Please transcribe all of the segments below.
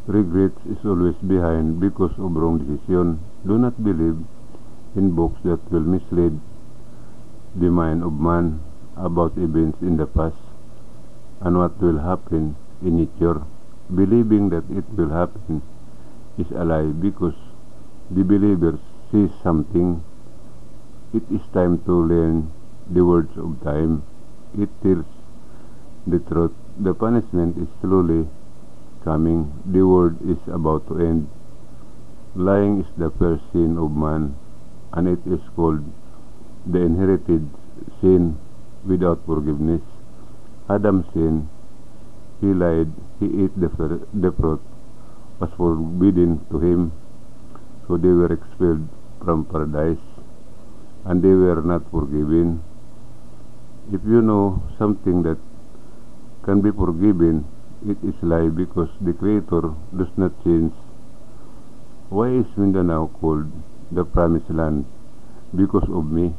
Regret is always behind because of wrong decision. Do not believe in books that will mislead the mind of man about events in the past and what will happen in future. Believing that it will happen is a lie because the believer sees something. It is time to learn the words of time. It tells the truth. The punishment is slowly coming. The world is about to end. Lying is the first sin of man, and it is called the inherited sin without forgiveness. Adam sinned. He lied. He ate the fruit was forbidden to him. So they were expelled from paradise, and they were not forgiven. If you know something that can be forgiven, it is lie because the Creator does not change. Why is Mindanao called the promised land? Because of me.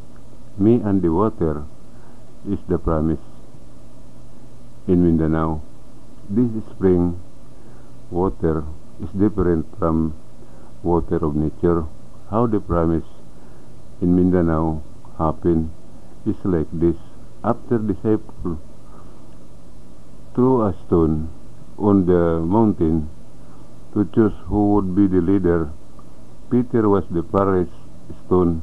Me and the water is the promise in Mindanao. This spring water is different from water of nature. How the promise in Mindanao happened is like this. After disciple threw a stone on the mountain to choose who would be the leader, Peter was the first stone,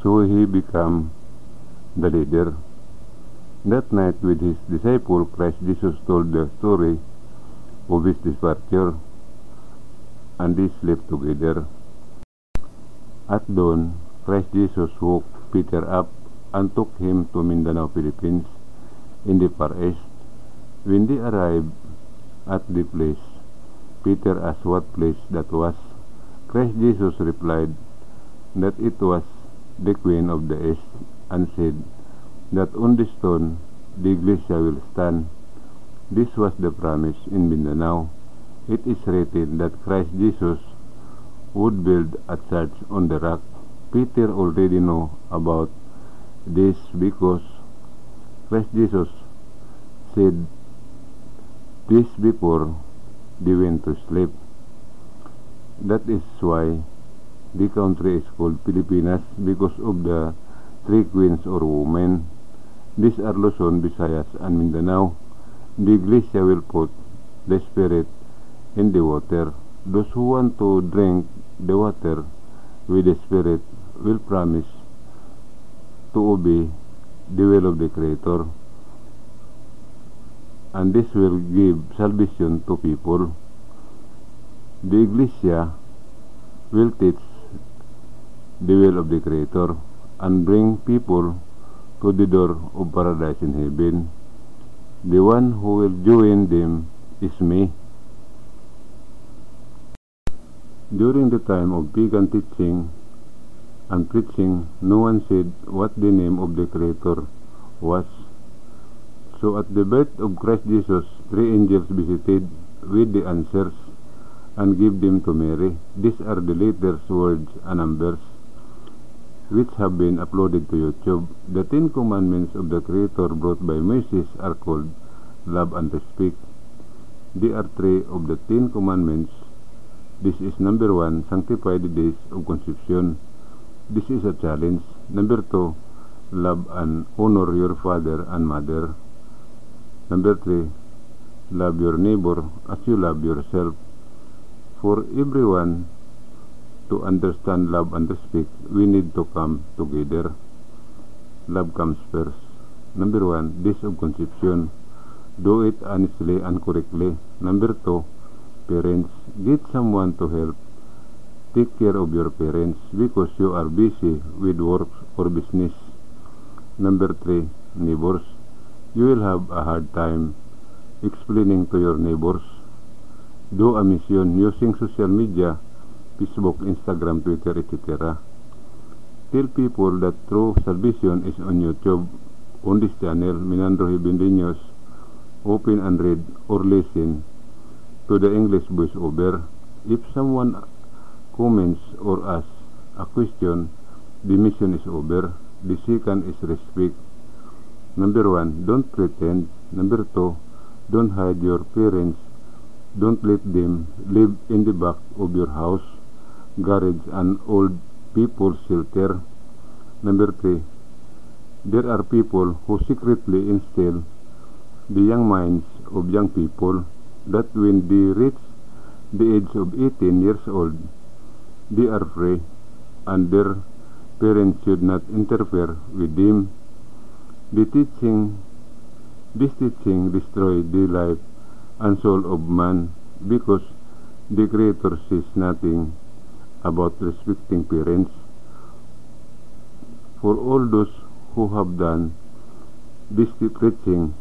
so he became the leader. That night with his disciple, Christ Jesus told the story of his departure, and they slept together. At dawn, Christ Jesus woke Peter up and took him to Mindanao, Philippines, in the Far East. When they arrived at the place, Peter asked what place that was. Christ Jesus replied that it was the Queen of the East, and said that on the stone the iglesia will stand. This was the promise in Mindanao. It is written that Christ Jesus would build a church on the rock. Peter already know about this because Christ Jesus said this before they went to sleep. That is why the country is called Pilipinas, because of the three queens or women. These are Luzon, Visayas, and Mindanao. The iglesia will put the Spirit in the water. Those who want to drink the water with the Spirit will promise to obey the will of the Creator, and this will give salvation to people. The iglesia will teach the will of the Creator and bring people to the door of paradise in heaven. The one who will join them is me. During the time of pagan teaching and preaching, no one said what the name of the Creator was. So at the birth of Christ Jesus, 3 angels visited with the answers and gave them to Mary. These are the letters, words, and numbers which have been uploaded to YouTube. The 10 commandments of the Creator brought by Moses are called love and respect. There are 3 of the 10 commandments. This is number 1, sanctify the days of conception. This is a challenge. Number 2, love and honor your father and mother. Number 3, love your neighbor as you love yourself. For everyone to understand love and respect, we need to come together. Love comes first. Number 1, days of conception. Do it honestly and correctly. Number 2, parents, get someone to help take care of your parents because you are busy with work or business. Number 3, neighbors. You will have a hard time explaining to your neighbors. Do a mission using social media, Facebook, Instagram, Twitter, etc. Tell people that true salvation is on YouTube. On this channel, Minandro Heavenly News, open and read or listen to the English voiceover. If someone comments or asks a question, the mission is over. The second is respect. Number 1, don't pretend. Number 2, don't hide your parents' Don't let them live in the back of your house, garage, and old people's shelter. Number 3. There are people who secretly instill the young minds of young people that when they reach the age of 18 years old, they are free and their parents should not interfere with them. This teaching destroys the life and soul of man because the Creator says nothing about respecting parents. For all those who have done this teaching,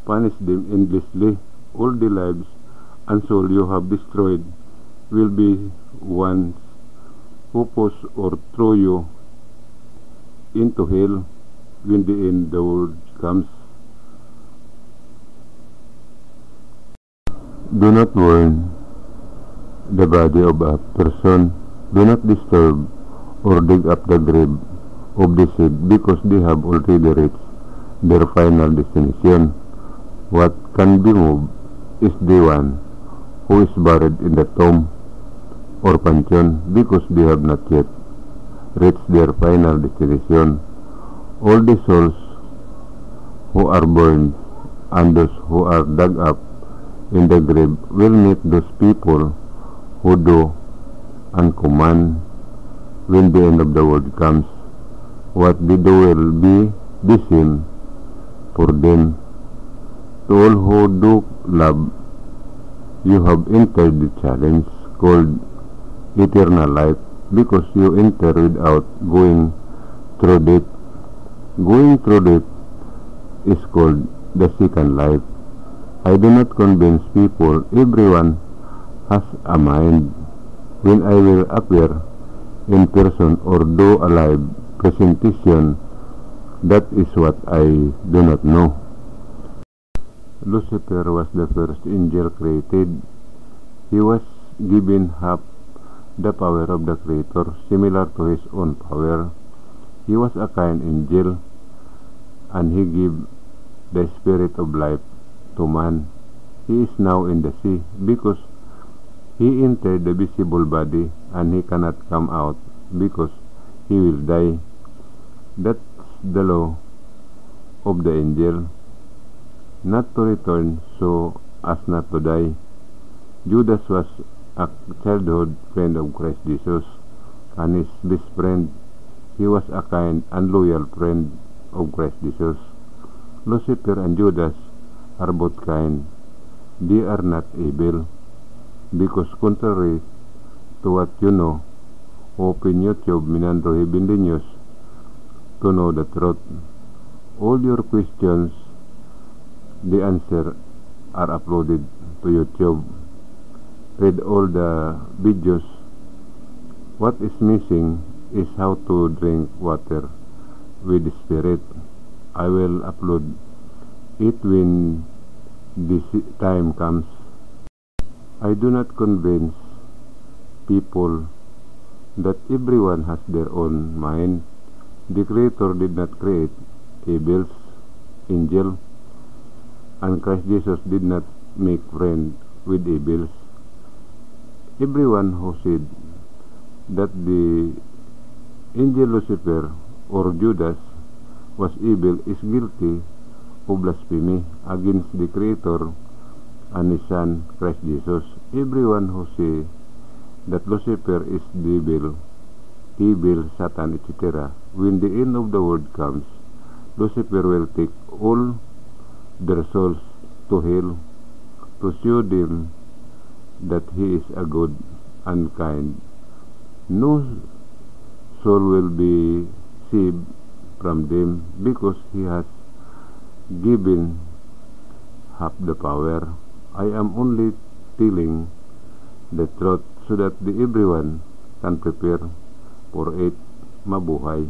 punish them endlessly. All the lives and soul you have destroyed will be ones who push or throw you into hell when the end of the world comes. Do not warn the body of a person. Do not disturb or dig up the grave of the sick because they have already reached their final destination. What can be moved is the one who is buried in the tomb or pantheon because they have not yet reached their final destination. All the souls who are burned and those who are dug up in the grave will meet those people who do and command when the end of the world comes. What they do will be the same for them. To all who do love, you have entered the challenge called eternal life because you enter without going through death. Going through death is called the second life. I do not convince people. Everyone has a mind. When I will appear in person or do a live presentation, that is what I do not know. Lucifer was the first angel created. He was given half the power of the Creator, similar to his own power. He was a kind angel, and he gave the spirit of life to man. He is now in the sea because he entered the visible body and he cannot come out because he will die. That's the law of the angel, not to return so as not to die. Judas was a childhood friend of Christ Jesus and his best friend. He was a kind and loyal friend of Christ Jesus. Lucifer and Judas are both kind. They are not evil, because contrary to what you know, open YouTube Minandro Heavenly News to know the truth. All your questions, the answer are uploaded to YouTube. Read all the videos. What is missing is how to drink water with the Spirit. I will upload it when this time comes. I do not convince people that everyone has their own mind. The Creator did not create angels, and Christ Jesus did not make friends with angels. Everyone who said that the angel Lucifer or Judas was evil is guilty of blasphemy against the Creator and his Son, Christ Jesus. Everyone who says that Lucifer is devil, evil, Satan, etc., when the end of the world comes, Lucifer will take all their souls to hell to show them that he is a good and kind. No soul will be saved from them because he has given half the power. I am only telling the truth so that everyone can prepare for it. Mabuhay.